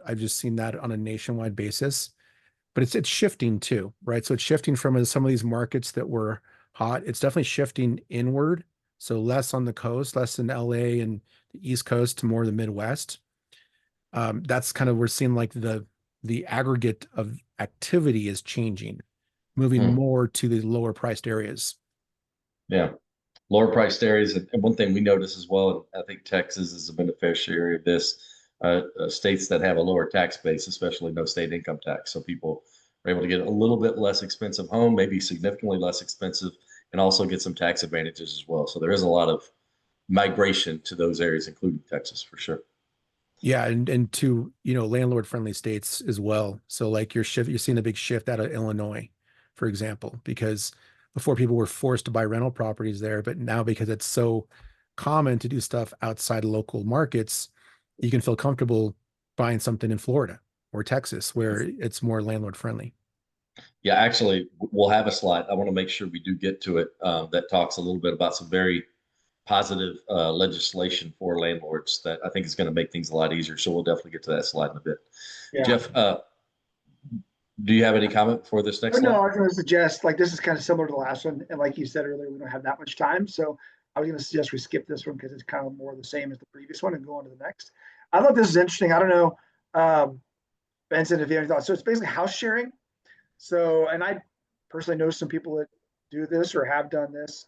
I've just seen that on a nationwide basis, but it's shifting too, right? So it's shifting from some of these markets that were hot. It's definitely shifting inward. So less on the coast, less in LA and the East Coast to more the Midwest. That's kind of, we're seeing like the aggregate of activity is changing, moving more to the lower priced areas. Yeah. Lower priced areas. And one thing we notice as well, and I think Texas is a beneficiary of this, states that have a lower tax base, especially no state income tax. So people are able to get a little bit less expensive home, maybe significantly less expensive, and also get some tax advantages as well. So there is a lot of migration to those areas, including Texas, for sure. Yeah, and to landlord friendly states as well. So like you're seeing a big shift out of Illinois, for example, because before people were forced to buy rental properties there, but now because it's so common to do stuff outside local markets, you can feel comfortable buying something in Florida or Texas where it's more landlord friendly. Yeah, actually, we'll have a slide. I want to make sure we do get to it that talks a little bit about some very positive legislation for landlords that I think is going to make things a lot easier. So we'll definitely get to that slide in a bit. Yeah. Jeff, do you have any comment before this next slide? No, I was going to suggest like this is kind of similar to the last one, and like you said earlier, we don't have that much time, so I was going to suggest we skip this one because it's kind of more the same as the previous one and go on to the next. I thought this is interesting. I don't know, Benson, if you have any thoughts. So it's basically house sharing. So, and I personally know some people that do this or have done this.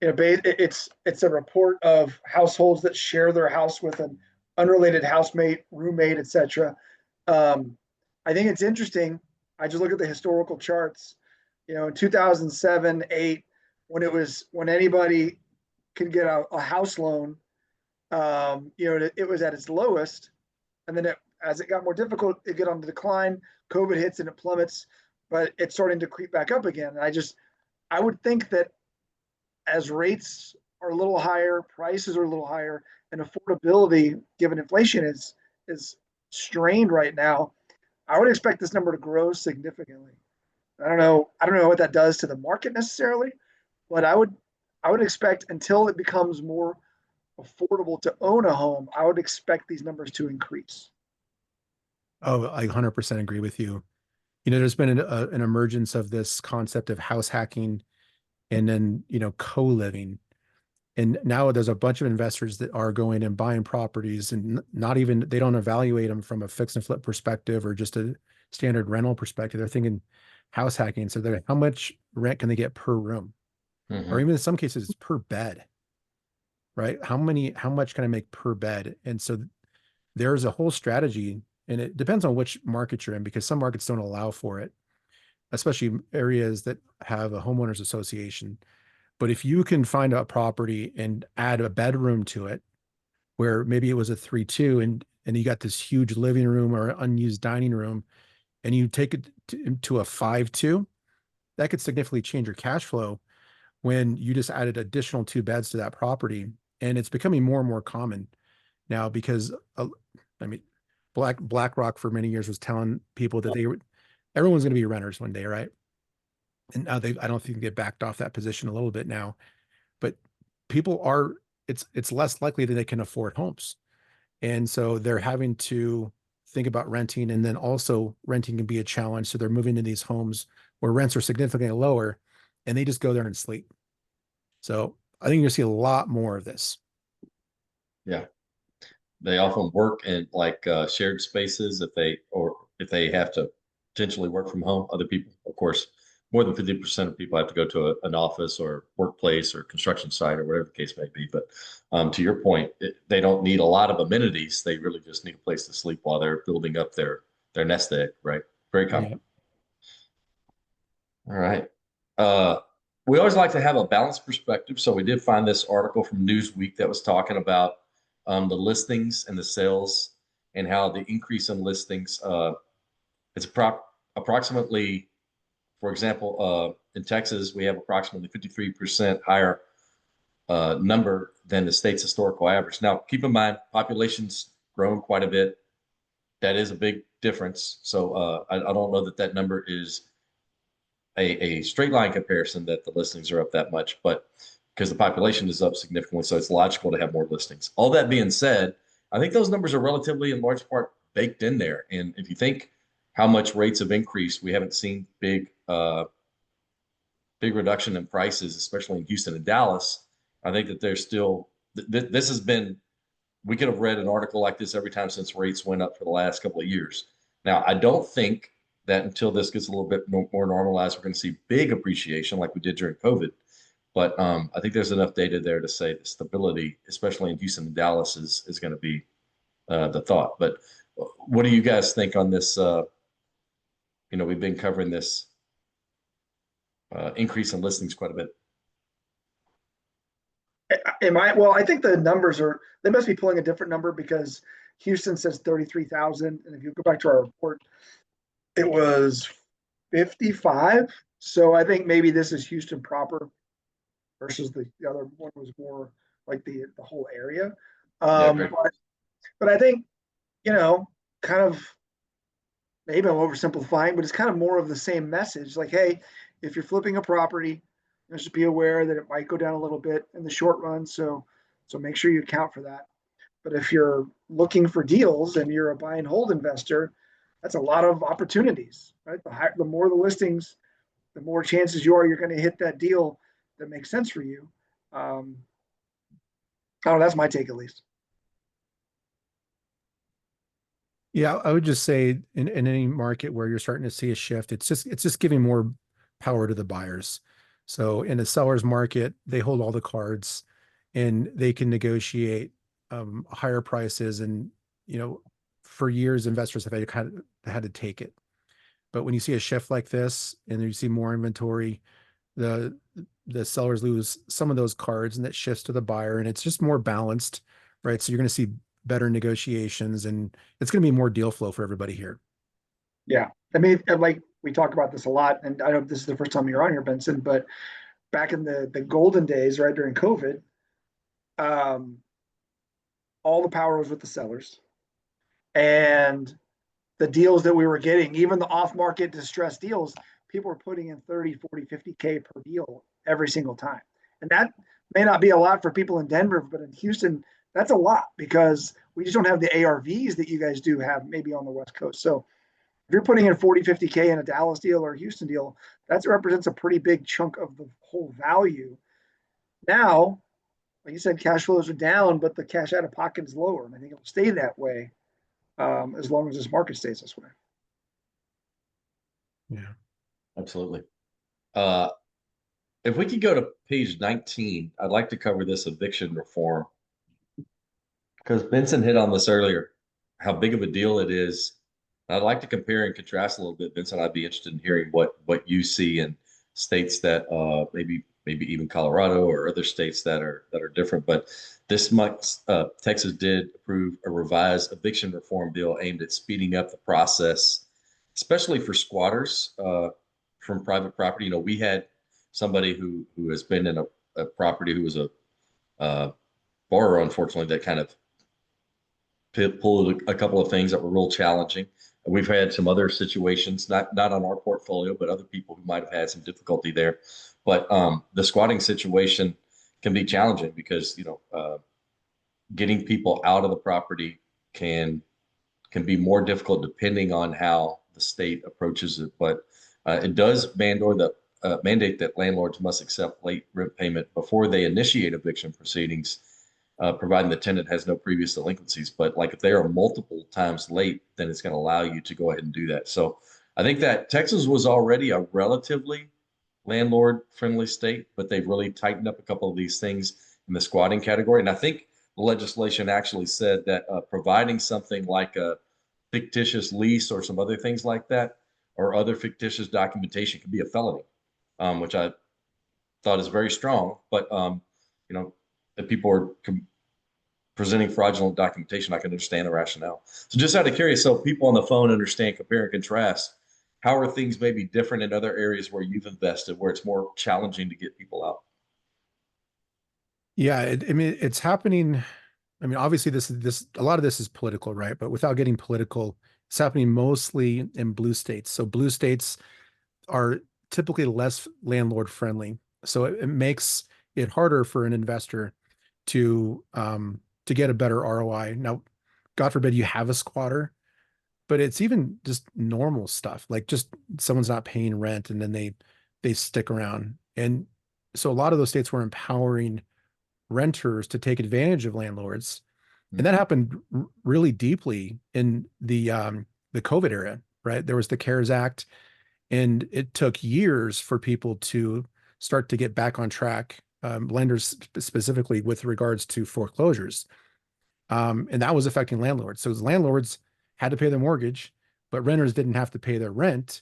It's a report of households that share their house with an unrelated housemate, roommate, etc. I think it's interesting. I just look at the historical charts. In 2007, 8, when anybody could get a house loan, it was at its lowest, and then as it got more difficult, it got on the decline. COVID hits and it plummets, but it's starting to creep back up again. And I would think that as rates are a little higher, prices are a little higher, and affordability, given inflation, is strained right now. I would expect this number to grow significantly. I don't know what that does to the market necessarily, but I would expect until it becomes more affordable to own a home, I would expect these numbers to increase. Oh, I 100% agree with you. There's been an emergence of this concept of house hacking and then, co-living. And now there's a bunch of investors that are going and buying properties and not even, they don't evaluate them from a fix and flip perspective or just a standard rental perspective. They're thinking house hacking. So how much rent can they get per room? Or even in some cases, it's per bed, right? How much can I make per bed? And so there's a whole strategy, and it depends on which market you're in, because some markets don't allow for it, especially areas that have a homeowners association. But if you can find a property and add a bedroom to it, where maybe it was a 3-2 and you got this huge living room or unused dining room, and you take it to a 5-2, that could significantly change your cash flow when you just added additional 2 beds to that property. And it's becoming more and more common now because I mean, BlackRock for many years was telling people that everyone's going to be renters one day, right? And now I don't think they backed off that position a little bit now, but people are, it's less likely that they can afford homes. And so they're having to think about renting, and then also renting can be a challenge. So they're moving to these homes where rents are significantly lower and they just go there and sleep. So I think you're gonna see a lot more of this. Yeah. They often work in like shared spaces if they have to potentially work from home. Other people, of course, more than 50% of people have to go to an office or workplace or construction site or whatever the case may be. But to your point, they don't need a lot of amenities. They really just need a place to sleep while they're building up their nest egg, right? Very common. Yeah. All right. We always like to have a balanced perspective. So we did find this article from Newsweek that was talking about the listings and the sales and how the increase in listings, it's approximately, for example, in Texas, we have approximately 53% higher number than the state's historical average. Now, keep in mind, population's grown quite a bit. That is a big difference. So I don't know that number is a straight line comparison that the listings are up that much, but because the population is up significantly, so it's logical to have more listings. All that being said, I think those numbers are relatively in large part baked in there. And if you think how much rates have increased, we haven't seen big reduction in prices, especially in Houston and Dallas. I think that there's still this has been, we could have read an article like this every time since rates went up for the last couple of years. Now, I don't think that until this gets a little bit more normalized, we're going to see big appreciation like we did during COVID. But I think there's enough data there to say the stability, especially in Houston and Dallas, is going to be the thought. But what do you guys think on this? We've been covering this increase in listings quite a bit. Well, I think the numbers they must be pulling a different number because Houston says 33,000. And if you go back to our report, it was 55. So I think maybe this is Houston proper versus the other one was more like the whole area. But I think, kind of, maybe I'm oversimplifying, but it's kind of more of the same message. Like, hey, if you're flipping a property, just be aware that it might go down a little bit in the short run. So make sure you account for that. But if you're looking for deals and you're a buy and hold investor, that's a lot of opportunities, right? The more the listings, the more chances you're going to hit that deal that makes sense for you. I don't know, that's my take at least. Yeah, I would just say in any market where you're starting to see a shift, it's just giving more power to the buyers. So in the seller's market, they hold all the cards and they can negotiate higher prices. And, for years, investors have had to take it. But when you see a shift like this and you see more inventory, the sellers lose some of those cards and that shifts to the buyer, and it's just more balanced. right? So you're going to see better negotiations, and it's going to be more deal flow for everybody here. Yeah. I mean, like we talk about this a lot, and I know this is the first time you're on here, Benson, but back in the golden days, right during COVID, um, all the power was with the sellers, and the deals that we were getting, even the off-market distressed deals, people were putting in 30, 40, 50K per deal every single time. And that may not be a lot for people in Denver, but in Houston, that's a lot because we just don't have the ARVs that you guys do have maybe on the West Coast. So if you're putting in 40, 50K in a Dallas deal or a Houston deal, that represents a pretty big chunk of the whole value. Now, like you said, cash flows are down, but the cash out of pocket is lower. And I think it'll stay that way as long as this market stays this way. Yeah. Absolutely. If we could go to page 19, I'd like to cover this eviction reform because Benson hit on this earlier, how big of a deal it is. I'd like to compare and contrast a little bit, Benson. I'd be interested in hearing what you see in states that maybe even Colorado or other states that are different. But this month, Texas did approve a revised eviction reform bill aimed at speeding up the process, especially for squatters from private property. You know, we had somebody who has been in a property who was a borrower, unfortunately, that kind of pulled a couple of things that were real challenging. We've had some other situations, not on our portfolio, but other people who might have had some difficulty there. But the squatting situation can be challenging because getting people out of the property can be more difficult depending on how the state approaches it. But it does mandate that landlords must accept late rent payment before they initiate eviction proceedings, providing the tenant has no previous delinquencies. But like if they are multiple times late, then it's going to allow you to go ahead and do that. So I think that Texas was already a relatively landlord-friendly state, but they've really tightened up a couple of these things in the squatting category. And I think the legislation actually said that providing something like a fictitious lease or some other things like that, or other fictitious documentation, can be a felony, which I thought is very strong. But if people are presenting fraudulent documentation, I can understand the rationale. So just out of curious, so people on the phone understand, compare and contrast, how are things maybe different in other areas where you've invested, where it's more challenging to get people out? Yeah, I mean, it's happening. I mean, obviously, a lot of this is political, right? But without getting political, it's happening mostly in blue states. So blue states are typically less landlord friendly. So it makes it harder for an investor to get a better ROI. Now, God forbid you have a squatter, but it's even just normal stuff, like just someone's not paying rent and then they stick around. And so a lot of those states were empowering renters to take advantage of landlords. And that happened really deeply in the COVID era, right? There was the CARES Act, and it took years for people to start to get back on track, lenders specifically with regards to foreclosures. And that was affecting landlords. So landlords had to pay their mortgage, but renters didn't have to pay their rent.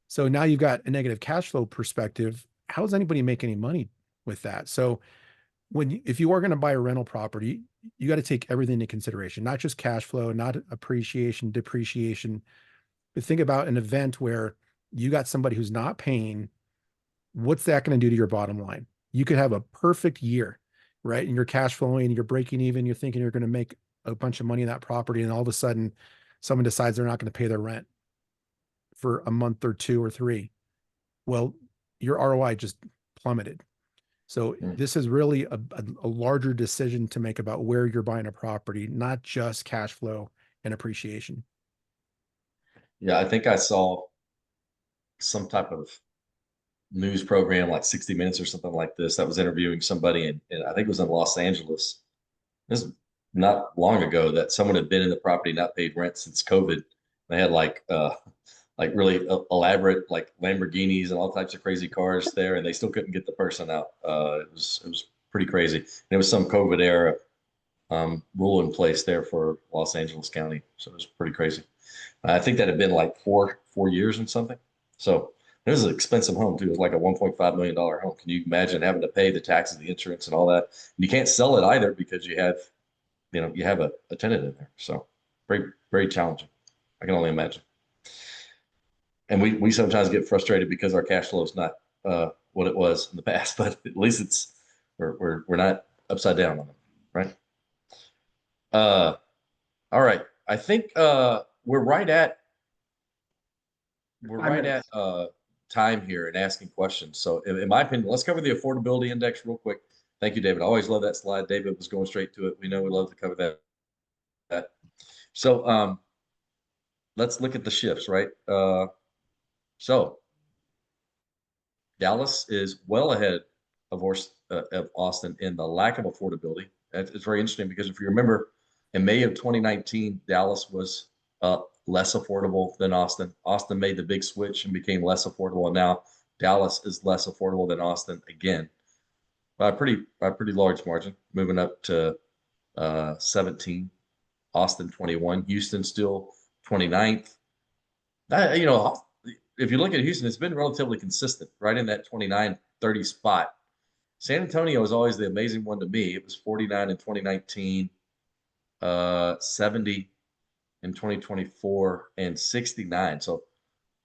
So now you've got a negative cash flow perspective. How does anybody make any money with that? So if you are going to buy a rental property, you got to take everything into consideration, not just cash flow, not appreciation, depreciation, but think about an event where you got somebody who's not paying. What's that going to do to your bottom line? You could have a perfect year, right? And you're cash flowing, you're breaking even, you're thinking you're going to make a bunch of money in that property. And all of a sudden someone decides they're not going to pay their rent for a month or two or three. Well, your ROI just plummeted. So this is really a larger decision to make about where you're buying a property, not just cash flow and appreciation. Yeah, I think I saw some type of news program like 60 Minutes or something like this that was interviewing somebody, and I think it was in Los Angeles. This is not long ago, that someone had been in the property, not paid rent since COVID. They had like really elaborate like Lamborghinis and all types of crazy cars there, and they still couldn't get the person out. It was pretty crazy. And it was some COVID era rule in place there for Los Angeles County, so it was pretty crazy. I think that had been like four years and something. So it was an expensive home too. It was like a $1.5 million home. Can you imagine having to pay the taxes, the insurance, and all that? And you can't sell it either because you have you have a tenant in there. So very, very challenging. I can only imagine. And we sometimes get frustrated because our cash flow is not what it was in the past, but at least we're not upside down on them, right? All right. I think we're right at time here and asking questions. So in my opinion, let's cover the affordability index real quick. Thank you, David. I always love that slide. David was going straight to it. We know we love to cover that. So let's look at the shifts, right? So Dallas is well ahead of Austin in the lack of affordability. It's very interesting because if you remember, in May of 2019, Dallas was less affordable than Austin. Austin made the big switch and became less affordable, and now Dallas is less affordable than Austin again by a pretty large margin, moving up to 17. Austin 21, Houston still 29th. If you look at Houston, it's been relatively consistent, right in that 29, 30 spot. San Antonio is always the amazing one to me. It was 49 in 2019, 70 in 2024, and 69. So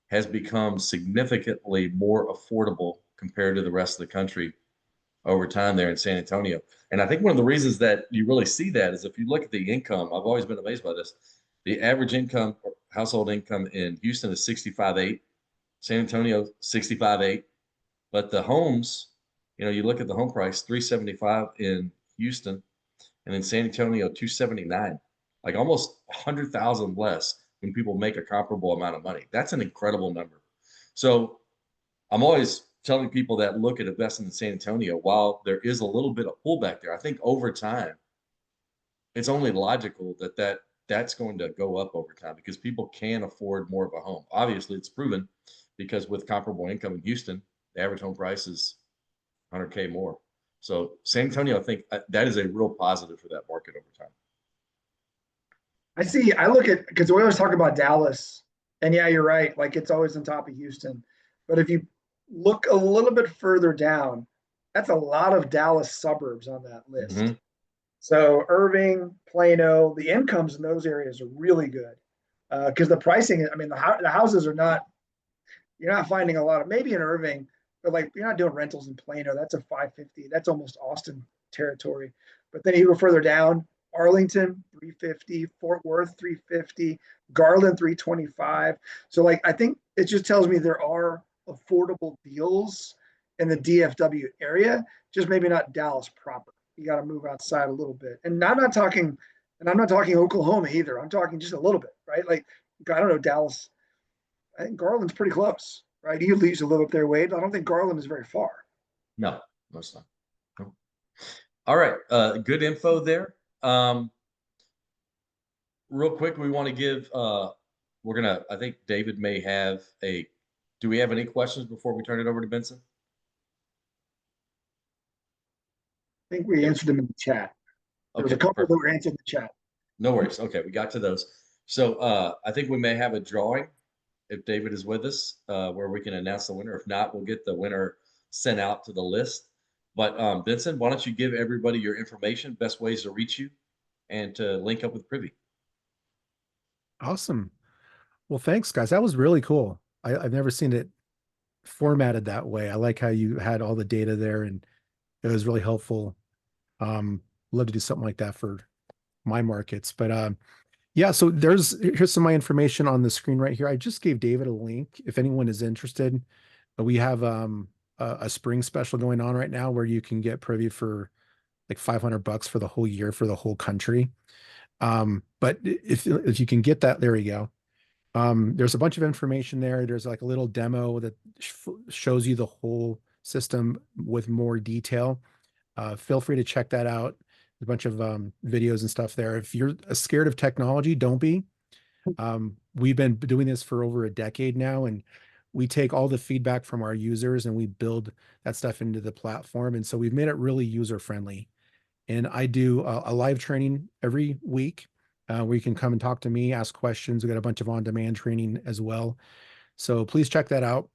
has become significantly more affordable compared to the rest of the country over time there in San Antonio. And I think one of the reasons that you really see that is if you look at the income, I've always been amazed by this. The average income, household income in Houston is 65.8, San Antonio 65.8, but the homes, you look at the home price 375 in Houston, and in San Antonio 279, like almost 100,000 less when people make a comparable amount of money. That's an incredible number. So I'm always telling people that look at investing in San Antonio, while there is a little bit of pullback there, I think over time, it's only logical that's going to go up over time because people can afford more of a home. Obviously, it's proven because with comparable income in Houston, the average home price is 100K more. So San Antonio, I think that is a real positive for that market over time. I look at, because we always talk about Dallas, and yeah, you're right. Like it's always on top of Houston. But if you look a little bit further down, that's a lot of Dallas suburbs on that list. Mm-hmm. So Irving, Plano, the incomes in those areas are really good because the pricing, I mean, the houses are not, you're not finding a lot of, maybe in Irving, but like you're not doing rentals in Plano. That's a 550. That's almost Austin territory. But then you go further down, Arlington 350, Fort Worth 350, Garland 325. So like I think it just tells me there are affordable deals in the DFW area, just maybe not Dallas proper. You got to move outside a little bit. And I'm not talking Oklahoma either. I'm talking just a little bit, right? Like I don't know, Dallas. I think Garland's pretty close, right? You used to live up there, Wade. I don't think Garland is very far. No, most not. No. All right, good info there. Real quick, we want to give. I think David may have a. Do we have any questions before we turn it over to Benson? I think we answered them in the chat. There was a couple that were answered in the chat. No worries. Okay, we got to those. So I think we may have a drawing if David is with us, where we can announce the winner. If not, we'll get the winner sent out to the list. But Benson, why don't you give everybody your information, best ways to reach you, and to link up with Privy. Awesome. Well, thanks, guys. That was really cool. I've never seen it formatted that way. I like how you had all the data there, and it was really helpful. Love to do something like that for my markets. But yeah, so here's some of my information on the screen right here. I just gave David a link if anyone is interested. We have a spring special going on right now where you can get Privy for like $500 for the whole year for the whole country. But if you can get that, there you go. There's a bunch of information there. There's like a little demo that shows you the whole system with more detail. Feel free to check that out. There's a bunch of videos and stuff there. If you're scared of technology, don't be. We've been doing this for over a decade now, and we take all the feedback from our users and we build that stuff into the platform. And so we've made it really user-friendly. And I do a live training every week where you can come and talk to me, ask questions. We got a bunch of on-demand training as well. So please check that out.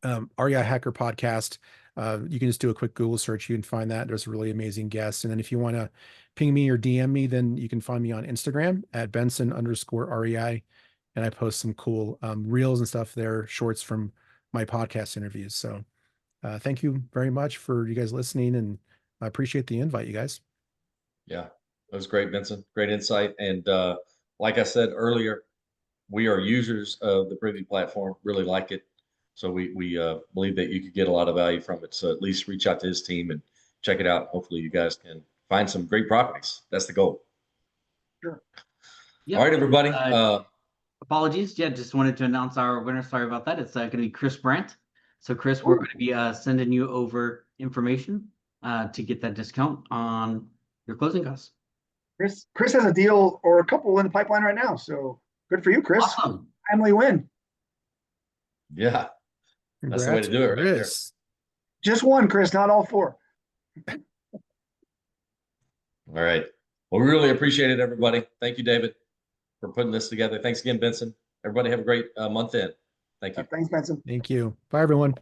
REI Hacker Podcast. You can just do a quick Google search. You can find that. There's really amazing guests. And then if you want to ping me or DM me, then you can find me on Instagram at Benson_REI. And I post some cool reels and stuff there, shorts from my podcast interviews. So thank you very much for you guys listening. And I appreciate the invite, you guys. Yeah, that was great, Vincent. Great insight. And like I said earlier, we are users of the Privy platform, really like it. So we believe that you could get a lot of value from it. So at least reach out to his team and check it out. Hopefully you guys can find some great properties. That's the goal. Sure. Yep. All right, everybody. Apologies. Yeah, just wanted to announce our winner. Sorry about that. It's going to be Chris Brandt. So Chris, we're going to be sending you over information to get that discount on your closing costs. Chris has a deal or a couple in the pipeline right now. So good for you, Chris. Awesome. Timely win. Yeah. That's the way to do it right there. Just one, Chris, not all four. All right. Well, we really appreciate it, everybody. Thank you, David, for putting this together. Thanks again, Benson. Everybody have a great month end. Thank you. Thanks, Benson. Thank you. Bye, everyone.